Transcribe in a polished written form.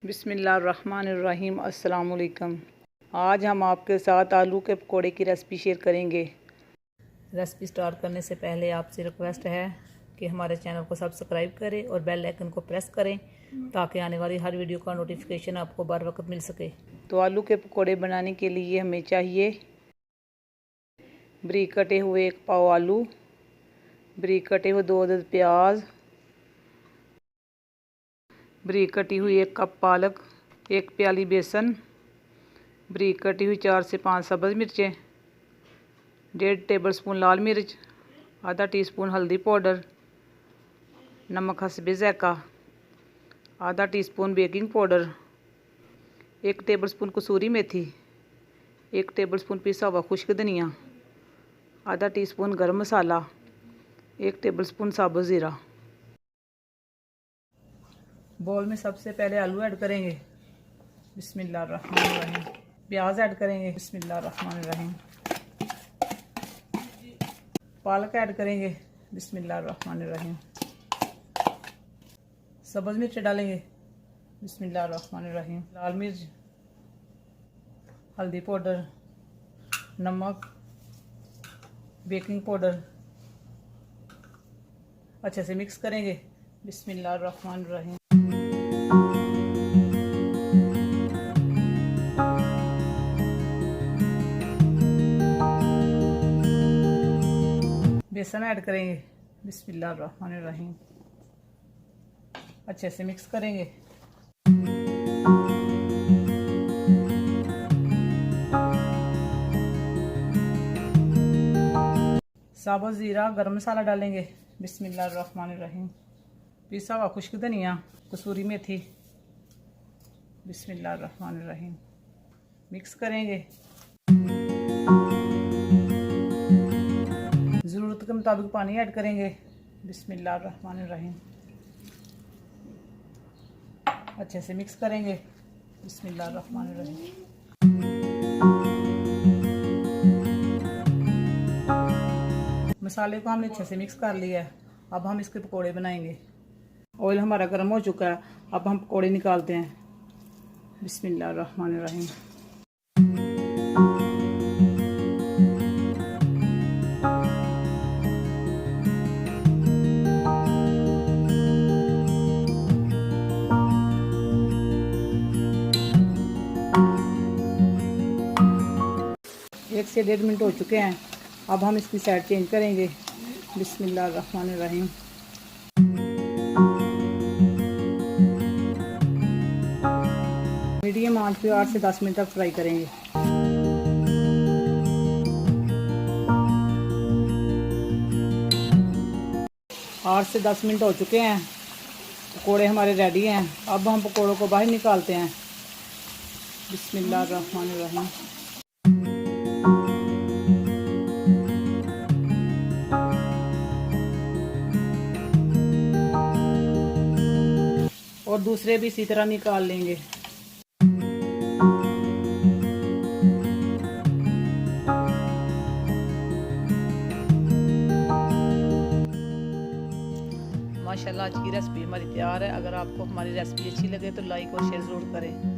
बिस्मिल्लाहिर्रहमानिर्रहीम। अस्सलाम वालेकुम। आज हम आपके साथ आलू के पकोड़े की रेसिपी शेयर करेंगे। रेसिपी स्टार्ट करने से पहले आपसे रिक्वेस्ट है कि हमारे चैनल को सब्सक्राइब करें और बेल आइकन को प्रेस करें ताकि आने वाली हर वीडियो का नोटिफिकेशन आपको बर वक्त मिल सके। तो आलू के पकोड़े बनाने के लिए हमें चाहिए बारीक कटे हुए 1 पाव आलू, बारीक कटे हुए 2 अदद प्याज, बारीक कटी हुई 1 कप पालक, 1 प्याली बेसन, बारीक कटी हुई 4 से 5 सब्ज़ मिर्चें, 1.5 टेबलस्पून लाल मिर्च, आधा टीस्पून हल्दी पाउडर, नमक हस्बे ज़ायक़ा, आधा टीस्पून बेकिंग पाउडर, 1 टेबलस्पून कसूरी मेथी, 1 टेबलस्पून पिसा हुआ खुश्क धनिया, आधा टीस्पून गरम मसाला, 1 टेबलस्पून साबुत ज़ीरा। बोल में सबसे पहले आलू ऐड करेंगे, बिस्मिल्लाहिर्रहमानिर्रहीम। प्याज ऐड करेंगे, बिस्मिल्लाहिर्रहमानिर्रहीम। पालक ऐड करेंगे, बिस्मिल्लाहिर्रहमानिर्रहीम। सब्ज़ मिर्च डालेंगे, बिस्मिल्लाहिर्रहमानिर्रहीम। लाल मिर्च, हल्दी पाउडर, नमक, बेकिंग पाउडर अच्छे से मिक्स करेंगे, बिस्मिल्लाहिर्रहमानिर्रहीम। बेसन ऐड करेंगे, बिस्मिल्लाहिर्रहमानिर्रहीम। अच्छे से मिक्स करेंगे। साबुत ज़ीरा गरम मसाला डालेंगे, बिस्मिल्लाहिर्रहमानिर्रहीम। पिसा हुआ खुश्क धनिया, कसूरी मेथी, बिस्मिल्लाहिर्रहमानिर्रहीम। मिक्स करेंगे। ज़रूरत के मुताबिक पानी ऐड करेंगे, बिस्मिल्लाहिर्रहमानिर्रहीम। अच्छे से मिक्स करेंगे, बिस्मिल्लाहिर्रहमानिर्रहीम। मसाले को हमने अच्छे से मिक्स कर लिया है। अब हम इसके पकोड़े बनाएंगे। ऑयल हमारा गर्म हो चुका है। अब हम पकोड़े निकालते हैं, बिस्मिल्लाहिर्रहमानिर्रहीम। एक से 1.5 मिनट हो चुके हैं। अब हम इसकी साइड चेंज करेंगे, बिस्मिल्लाहिर्रहमानिर्रहीम। मीडियम आंच पे 8 से 10 मिनट तक फ्राई करेंगे। आठ से 10 मिनट हो चुके हैं। पकोड़े हमारे रेडी हैं। अब हम पकोड़ों को बाहर निकालते हैं, बिस्मिल्लाहिर्रहमानिर्रहीम। और दूसरे भी इसी तरह निकाल लेंगे। माशाल्लाह आज की रेसिपी हमारी तैयार है। अगर आपको हमारी रेसिपी अच्छी लगे तो लाइक और शेयर ज़रूर करें।